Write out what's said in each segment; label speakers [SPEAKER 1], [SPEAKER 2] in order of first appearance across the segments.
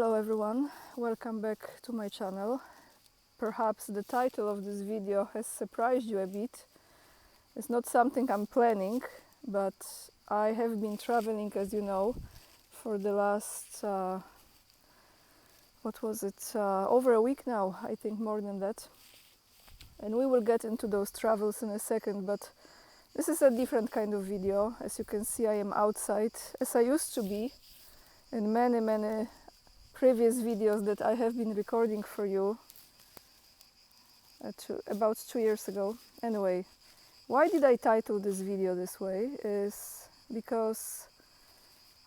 [SPEAKER 1] Hello everyone, welcome back to my channel. Perhaps the title of this video has surprised you a bit. It's not something I'm planning, but I have been traveling, as you know, for the last, over a week now, I think more than that. And we will get into those travels in a second, but this is a different kind of video. As you can see, I am outside, as I used to be in many previous videos that I have been recording for you about 2 years ago. Anyway, why did I title this video this way is because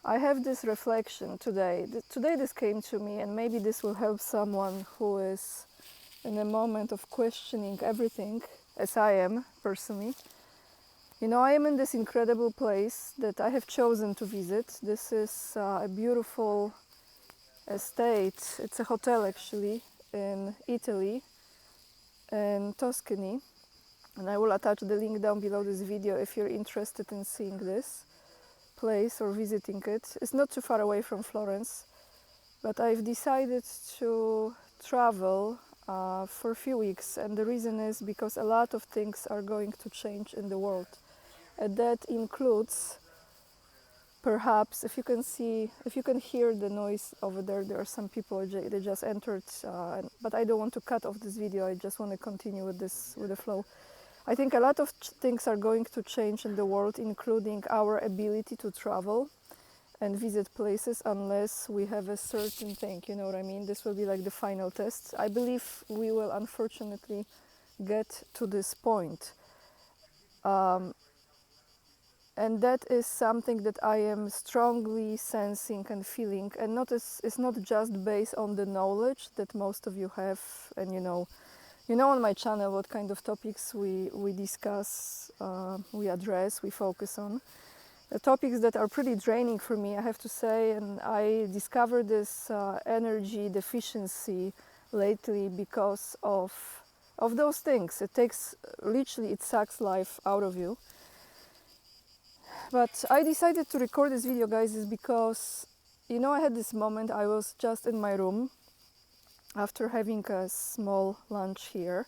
[SPEAKER 1] I have this reflection today. Today this came to me, and maybe this will help someone who is in a moment of questioning everything, as I am personally. You know, I am in this incredible place that I have chosen to visit. This is a beautiful estate. It's a hotel actually in Italy, in Tuscany, and I will attach the link down below this video if you're interested in seeing this place or visiting it. It's not too far away from Florence, but I've decided to travel for a few weeks, and the reason is because a lot of things are going to change in the world, and that includes, perhaps, if you can hear the noise over there, there are some people, they just entered, but I don't want to cut off this video, I just want to continue with the flow. I think a lot of things are going to change in the world, including our ability to travel and visit places, unless we have a certain thing, you know what I mean? This will be like the final test. I believe we will unfortunately get to this point. And that is something that I am strongly sensing and feeling, and it's not just based on the knowledge that most of you have, and you know on my channel what kind of topics we discuss, we address, we focus on. The topics that are pretty draining for me, I have to say, and I discovered this energy deficiency lately because of those things. It takes, literally, it sucks life out of you. But I decided to record this video, guys, is because, you know, I had this moment. I was just in my room after having a small lunch here,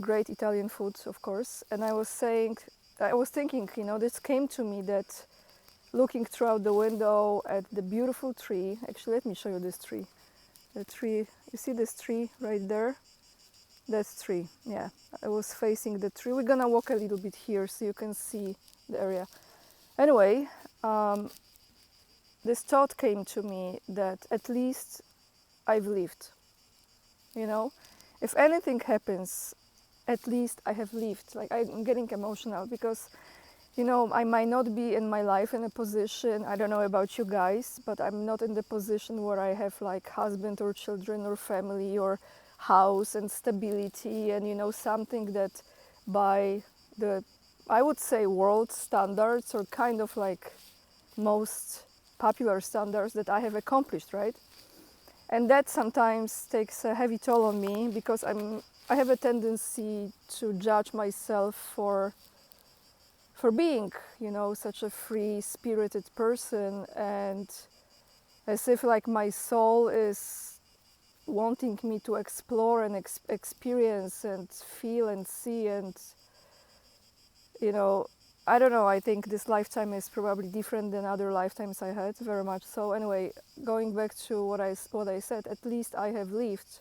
[SPEAKER 1] great Italian food, of course, and I was thinking, you know, this came to me, that looking throughout the window at the beautiful tree. Actually, let me show you this tree. The tree, you see this tree right there? That's tree, yeah. I was facing the tree. We're gonna walk a little bit here so you can see the area. Anyway, this thought came to me that at least I've lived. You know, if anything happens, at least I have lived. Like, I'm getting emotional because, you know, I might not be in my life in a position, I don't know about you guys, but I'm not in the position where I have like husband or children or family or house and stability, and, you know, something that by the, I would say, world standards, or kind of like most popular standards, that I have accomplished, right? And that sometimes takes a heavy toll on me, because I have a tendency to judge myself for being, you know, such a free-spirited person, and as if like my soul is wanting me to explore and experience and feel and see, and, you know, I don't know, I think this lifetime is probably different than other lifetimes I had, very much so. Anyway, going back to what I said, at least I have lived.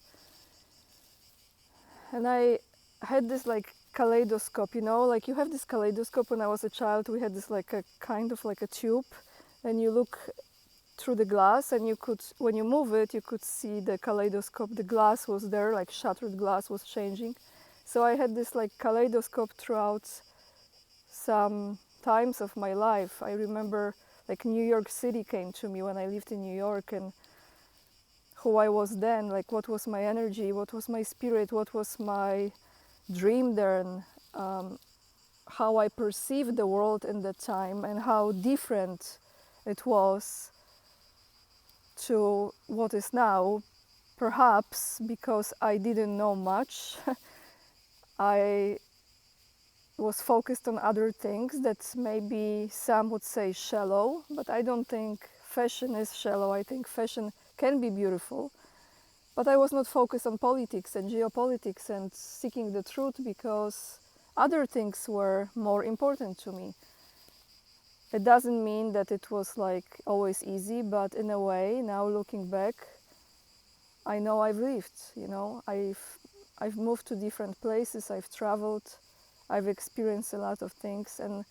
[SPEAKER 1] And I had this like kaleidoscope, you know, like you have this kaleidoscope. When I was a child, we had this like a kind of like a tube, and you look through the glass, and you could, when you move it, you could see the kaleidoscope. The glass was there, like shattered glass was changing. So I had this like kaleidoscope throughout some times of my life. I remember like New York City came to me when I lived in New York, and who I was then, like what was my energy, what was my spirit, what was my dream there, and how I perceived the world in that time, and how different it was to what is now. Perhaps because I didn't know much, I was focused on other things that maybe some would say shallow, but I don't think fashion is shallow. I think fashion can be beautiful. But I was not focused on politics and geopolitics and seeking the truth because other things were more important to me. It doesn't mean that it was like always easy, but in a way, now looking back, I know I've lived, you know, I've moved to different places, I've traveled, I've experienced a lot of things, and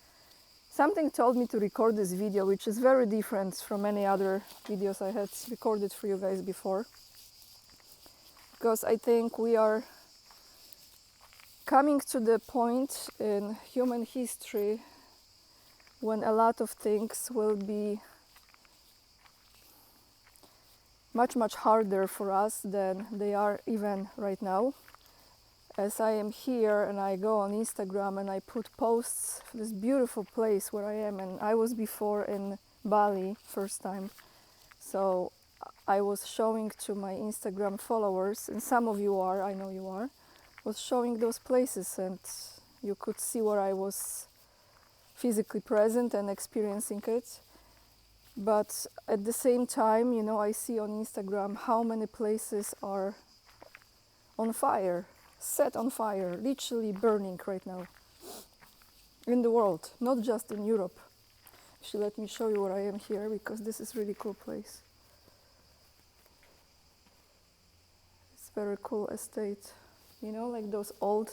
[SPEAKER 1] something told me to record this video, which is very different from any other videos I had recorded for you guys before. Because I think we are coming to the point in human history when a lot of things will be much harder for us than they are even right now. As I am here and I go on Instagram and I put posts for this beautiful place where I am, and I was before in Bali first time, so I was showing to my Instagram followers, and some of you are, I know you are, was showing those places, and you could see where I was physically present and experiencing it. But at the same time, you know, I see on Instagram how many places are on fire, set on fire, literally burning right now in the world, not just in Europe. Actually, let me show you where I am here, because this is really cool place. It's very cool estate, you know, like those old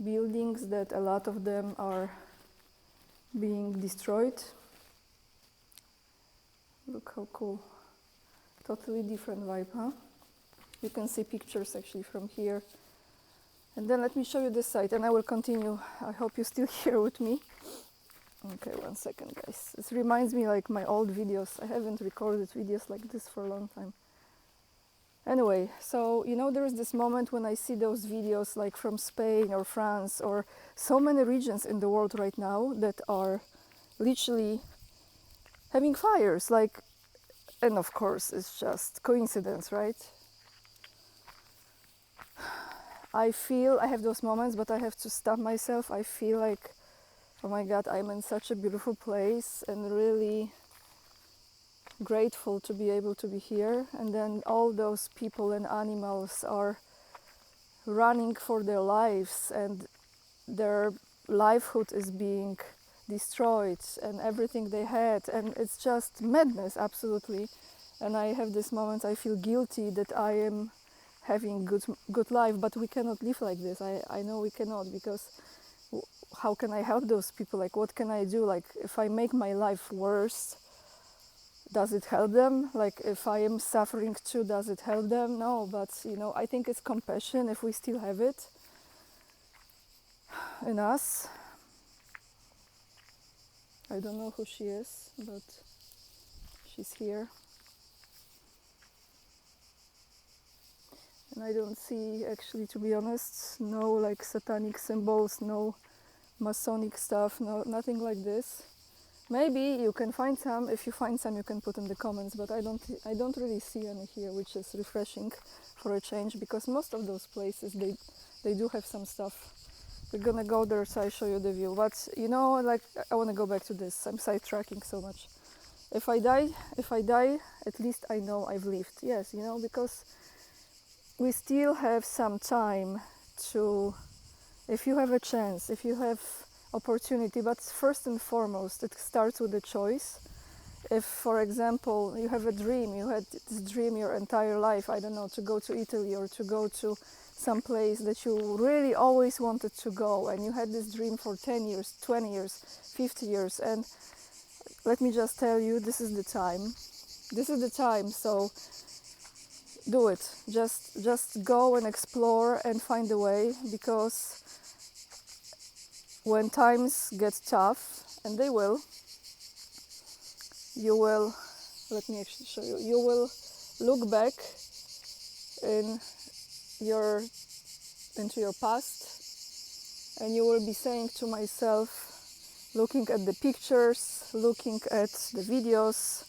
[SPEAKER 1] buildings that a lot of them are being destroyed. Look how cool. Totally different vibe, huh? You can see pictures actually from here. And then let me show you this side and I will continue. I hope you're still here with me. Okay, 1 second, guys. This reminds me like my old videos. I haven't recorded videos like this for a long time. Anyway, so, you know, there is this moment when I see those videos like from Spain or France or so many regions in the world right now that are literally having fires, like, and of course it's just coincidence, right? I have those moments, but I have to stop myself. I feel like, oh my God, I'm in such a beautiful place and really grateful to be able to be here. And then all those people and animals are running for their lives and their livelihood is being destroyed and everything they had, and it's just madness, absolutely. And I have this moment, I feel guilty that I am having good life, but we cannot live like this. I know we cannot, because how can I help those people? Like, what can I do? Like, if I make my life worse, does it help them? Like, if I am suffering too, does it help them? No, but you know, I think it's compassion if we still have it in us. I don't know who she is, but she's here. And I don't see, actually, to be honest, no like satanic symbols, no Masonic stuff, no, nothing like this. Maybe you can find some. If you find some, you can put in the comments, but I don't really see any here, which is refreshing for a change, because most of those places, they do have some stuff. We're gonna go there, so I show you the view. But you know, like, I want to go back to this. I'm sidetracking so much. If I die, at least I know I've lived. Yes, you know, because we still have some time to, if you have a chance, if you have opportunity. But first and foremost, it starts with a choice. If, for example, you have a dream, you had this dream your entire life, I don't know, to go to Italy or to go to some place that you really always wanted to go, and you had this dream for 10 years, 20 years, 50 years, and let me just tell you, this is the time. This is the time, so do it. Just go and explore and find a way, because when times get tough, and they will, you will, let me actually show you, you will look back into your past, and you will be saying to myself, looking at the pictures, looking at the videos,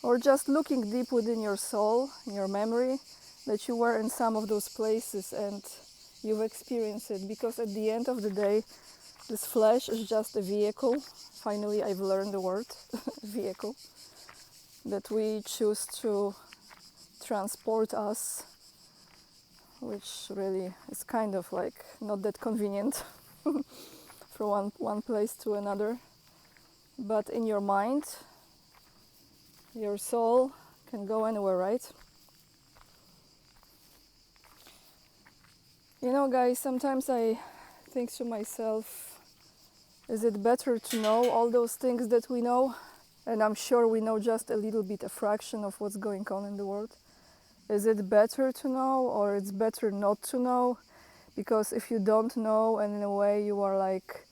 [SPEAKER 1] or just looking deep within your soul, in your memory, that you were in some of those places and you've experienced it. Because at the end of the day, this flesh is just a vehicle. Finally, I've learned the word vehicle. that we choose to transport us, which really is kind of like not that convenient from one place to another. But in your mind, your soul can go anywhere, right? You know, guys, sometimes I think to myself, is it better to know all those things that we know? And I'm sure we know just a little bit, a fraction of what's going on in the world. Is it better to know, or it's better not to know? Because if you don't know, and in a way you are like,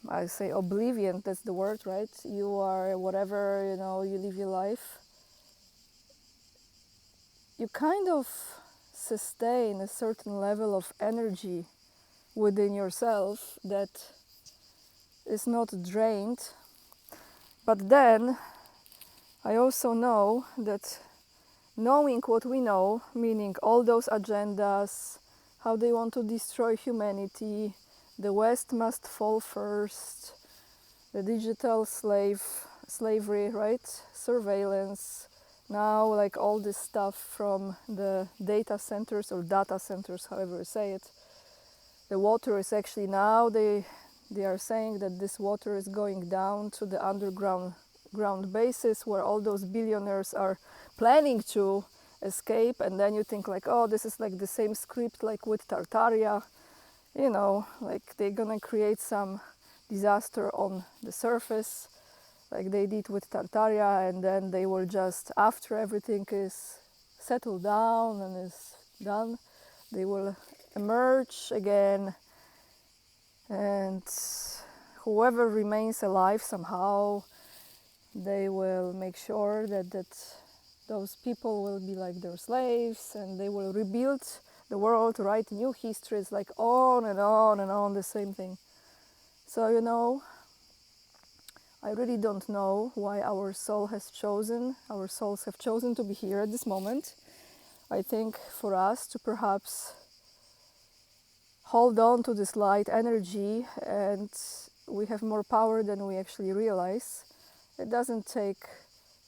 [SPEAKER 1] I say oblivion, that's the word, right? You are whatever, you know, you live your life. You kind of sustain a certain level of energy within yourself that is not drained. But then I also know that knowing what we know, meaning all those agendas, how they want to destroy humanity, the West must fall first, the digital slavery, right? Surveillance. Now, like all this stuff from the data centers or data centers, however you say it. The water is actually now, they are saying that this water is going down to the underground bases where all those billionaires are planning to escape. And then you think like, oh, this is like the same script like with Tartaria. You know, like they're gonna create some disaster on the surface like they did with Tartaria, and then they will just, after everything is settled down and is done, they will emerge again, and whoever remains alive somehow, they will make sure that those people will be like their slaves, and they will rebuild the world, write new histories, like on and on and on, the same thing. So, you know, I really don't know why our souls have chosen to be here at this moment. I think for us to perhaps hold on to this light energy, and we have more power than we actually realize. It doesn't take,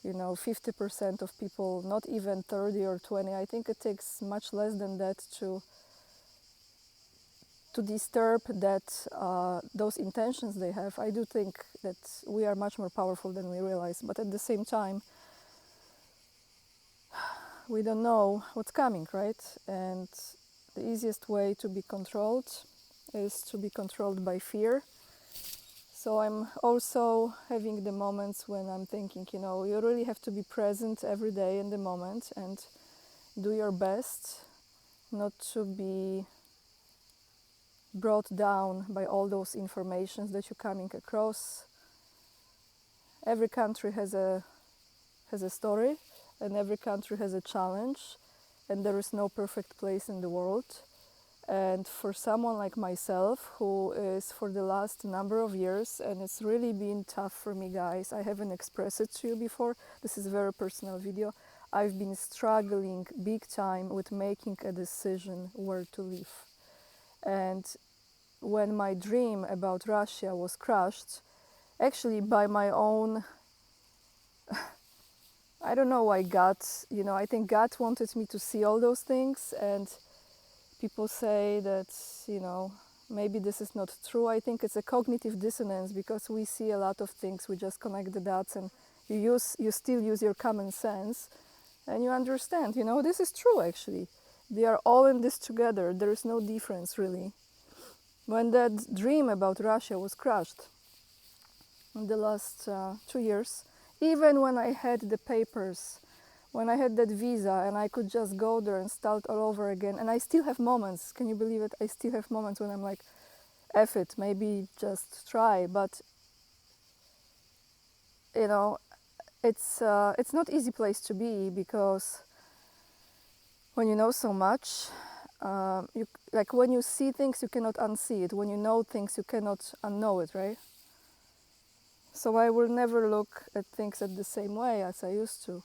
[SPEAKER 1] you know, 50% of people, not even 30 or 20. I think it takes much less than that to disturb that those intentions they have. I do think that we are much more powerful than we realize, but at the same time, we don't know what's coming, right? And the easiest way to be controlled is to be controlled by fear. So I'm also having the moments when I'm thinking, you know, you really have to be present every day in the moment and do your best not to be brought down by all those informations that you're coming across. Every country has a story, and every country has a challenge, and there is no perfect place in the world. And for someone like myself, who is for the last number of years, and it's really been tough for me, guys, I haven't expressed it to you before, this is a very personal video, I've been struggling big time with making a decision where to live. And when my dream about Russia was crushed, actually by my own, I don't know why God, you know, I think God wanted me to see all those things, and people say that, you know, maybe this is not true. I think it's a cognitive dissonance, because we see a lot of things, we just connect the dots, and you still use your common sense, and you understand, you know, this is true actually. They are all in this together, there is no difference really. When that dream about Russia was crushed in the last 2 years, even when I had the papers, when I had that visa and I could just go there and start all over again, and I still have moments, can you believe it? I still have moments when I'm like, F it, maybe just try, but you know, it's not easy place to be, because when you know so much, you, like when you see things, you cannot unsee it. When you know things, you cannot unknow it, right? So I will never look at things at the same way as I used to.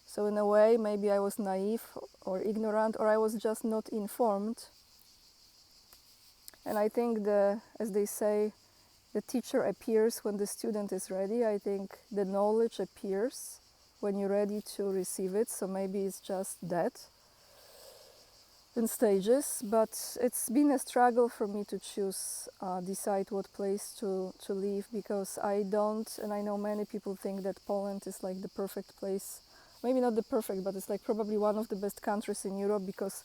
[SPEAKER 1] So in a way, maybe I was naive or ignorant, or I was just not informed. And I think as they say, the teacher appears when the student is ready. I think the knowledge appears when you're ready to receive it. So maybe it's just that in stages, but it's been a struggle for me to choose, decide what place to live, because I don't, and I know many people think that Poland is like the perfect place. Maybe not the perfect, but it's like probably one of the best countries in Europe, because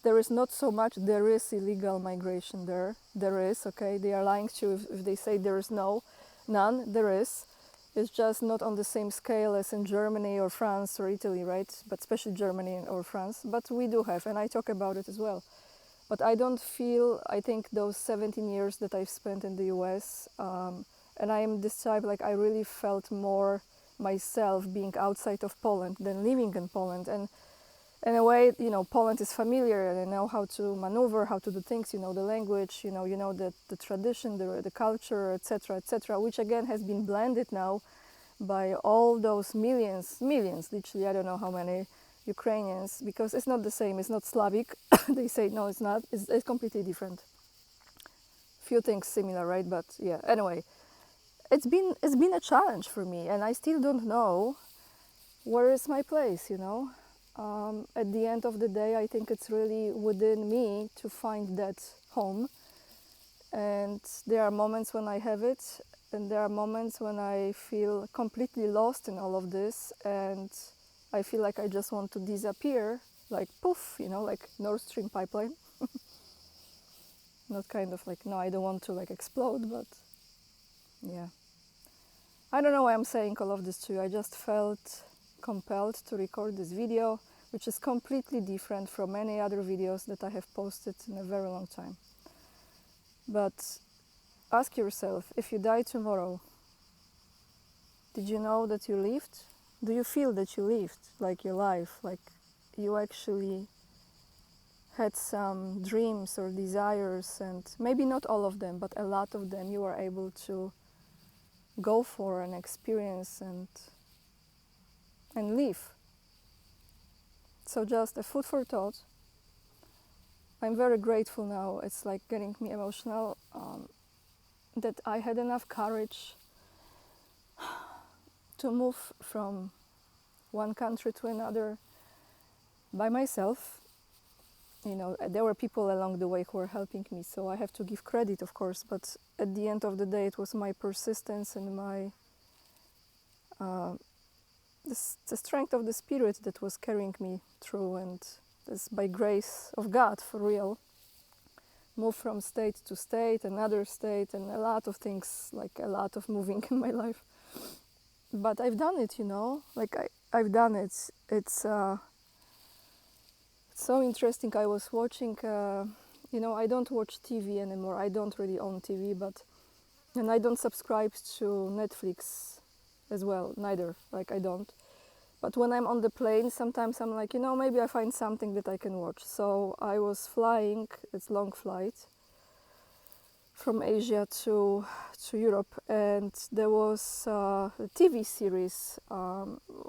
[SPEAKER 1] there is not so much, there is illegal migration there. There is, okay? They are lying to you if they say there is none, there is. It's just not on the same scale as in Germany or France or Italy, right? But especially Germany or France. But we do have, and I talk about it as well. But I don't feel, I think those 17 years that I've spent in the US, and I am this type, like I really felt more myself being outside of Poland than living in Poland. And in a way, you know, Poland is familiar, and I know how to maneuver, how to do things. You know the language, you know the tradition, the culture, etc., which again has been blended now by all those millions, literally, I don't know how many Ukrainians, because it's not the same. It's not Slavic. They say no, it's not. It's completely different. Few things similar, right? But yeah. Anyway, it's been a challenge for me, and I still don't know where is my place. You know. At the end of the day, I think it's really within me to find that home. And there are moments when I have it, and there are moments when I feel completely lost in all of this, and I feel like I just want to disappear, like poof, you know, like Nord Stream pipeline. Not kind of like, no, I don't want to like explode, but yeah. I don't know why I'm saying all of this to you. I just felt compelled to record this video, which is completely different from any other videos that I have posted in a very long time. But ask yourself, if you die tomorrow, did you know that you lived? Do you feel that you lived, like your life, like you actually had some dreams or desires, and maybe not all of them, but a lot of them you were able to go for and experience and live? So just a food for thought. I'm very grateful now, it's like getting me emotional, that I had enough courage to move from one country to another by myself. You know, there were people along the way who were helping me, so I have to give credit, of course, but at the end of the day, it was my persistence and my the strength of the spirit that was carrying me through, and this by grace of God, for real. Move from state to state, another state, and a lot of things, like a lot of moving in my life. But I've done it, you know, like I've done it. It's so interesting. I was watching, you know, I don't watch TV anymore. I don't really own TV, and I don't subscribe to Netflix as well, neither, like I don't. But when I'm on the plane, sometimes I'm like, you know, maybe I find something that I can watch. So I was flying, it's long flight, from Asia to Europe, and there was a TV series,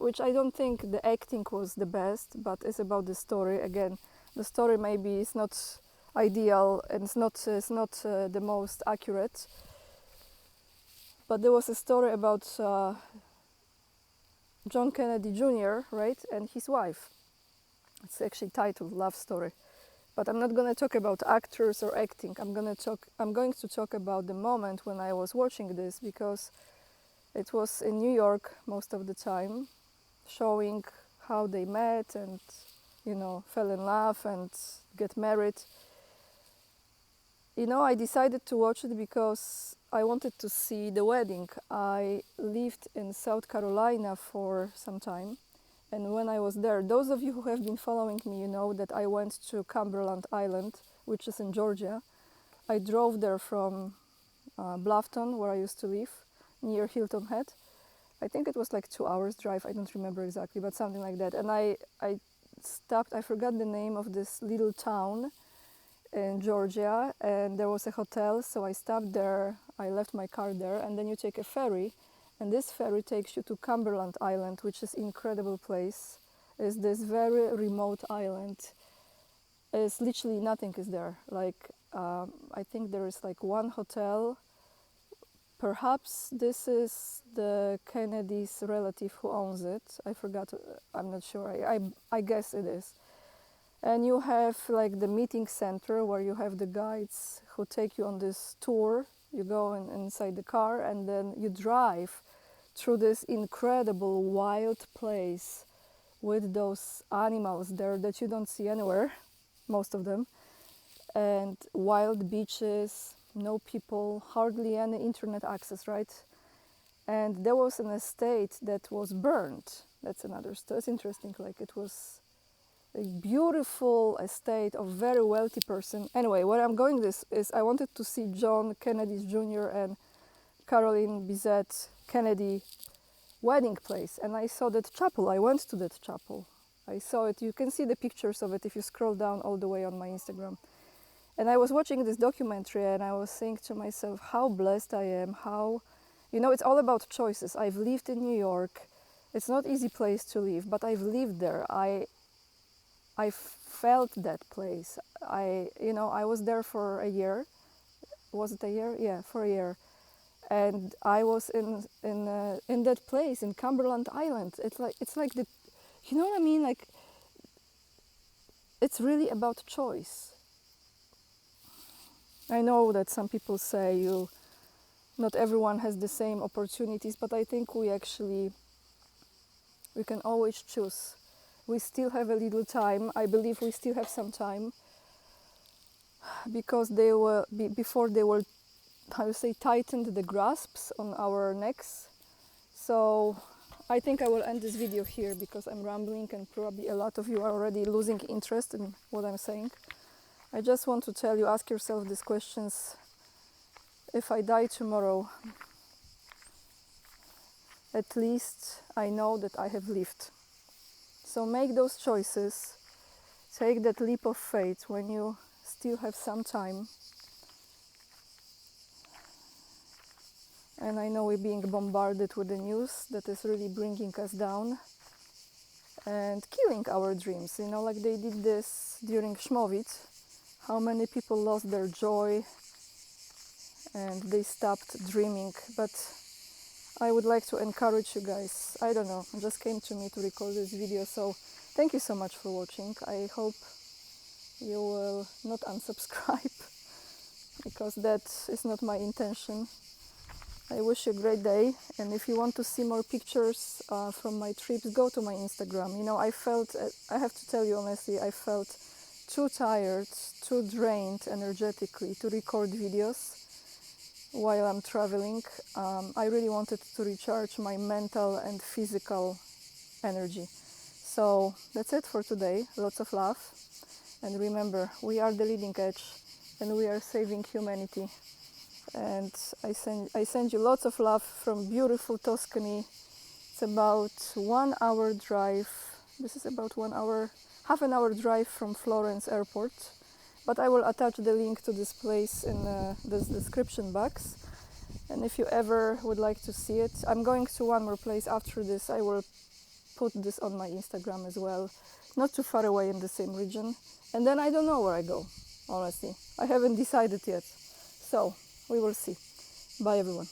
[SPEAKER 1] which I don't think the acting was the best, but it's about the story. Again, the story maybe is not ideal and it's not the most accurate, but there was a story about John Kennedy Jr., right, and his wife. It's actually titled Love Story. But I'm not going to talk about actors or acting. I'm going to talk about the moment when I was watching this, because it was in New York most of the time, showing how they met and, you know, fell in love and get married. You know, I decided to watch it because I wanted to see the wedding. I lived in South Carolina for some time. And when I was there, those of you who have been following me, you know that I went to Cumberland Island, which is in Georgia. I drove there from Bluffton, where I used to live, near Hilton Head. I think it was like 2 hours drive, I don't remember exactly, but something like that. And I stopped, I forgot the name of this little town in Georgia, and there was a hotel, so I stopped there, I left my car there, and then you take a ferry. And this ferry takes you to Cumberland Island, which is an incredible place. It's this very remote island. It's literally nothing is there. Like, I think there is like one hotel perhaps this is the Kennedy's relative who owns it. I forgot, I'm not sure, I guess it is. And you have like the meeting center where you have the guides who take you on this tour. You go inside the car and then you drive through this incredible wild place with those animals there that you don't see anywhere, most of them, and wild beaches, no people, hardly any internet access, right? And there was an estate that was burned. That's another story. It's interesting, like it was a beautiful estate of very wealthy person. Anyway, where I'm going this is I wanted to see John Kennedy Jr. and Caroline Bizet Kennedy wedding place, and I saw that chapel. I went to that chapel. I saw it. You can see the pictures of it if you scroll down all the way on my Instagram. And I was watching this documentary and I was saying to myself how blessed I am, how, you know, it's all about choices. I've lived in New York. It's not easy place to live, but I've lived there. I felt that place. I was there for a year. Was it a year? Yeah, for a year. And I was in that place in Cumberland Island. It's like the, you know what I mean? Like, it's really about choice. I know that some people say not everyone has the same opportunities, but I think we can always choose. We still have a little time. I believe we still have some time, because before they were, how you say, tightened the grasps on our necks. So I think I will end this video here because I'm rambling and probably a lot of you are already losing interest in what I'm saying. I just want to tell you, ask yourself these questions. If I die tomorrow, at least I know that I have lived. So make those choices. Take that leap of faith when you still have some time. And I know we're being bombarded with the news that is really bringing us down and killing our dreams. You know, like they did this during Szmowitz. How many people lost their joy and they stopped dreaming. But I would like to encourage you guys. I don't know, it just came to me to record this video. So thank you so much for watching. I hope you will not unsubscribe because that is not my intention. I wish you a great day, and if you want to see more pictures from my trips, go to my Instagram. You know, I have to tell you honestly, I felt too tired, too drained energetically to record videos while I'm traveling. I really wanted to recharge my mental and physical energy. So that's it for today. Lots of love, and remember, we are the leading edge and we are saving humanity. And I send you lots of love from beautiful Tuscany. It's about 1 hour drive. This is about 1 hour, half an hour drive from Florence airport. But I will attach the link to this place in the description box. And if you ever would like to see it, I'm going to one more place after this. I will put this on my Instagram as well. Not too far away in the same region. And then I don't know where I go, honestly. I haven't decided yet. So we will see. Bye everyone.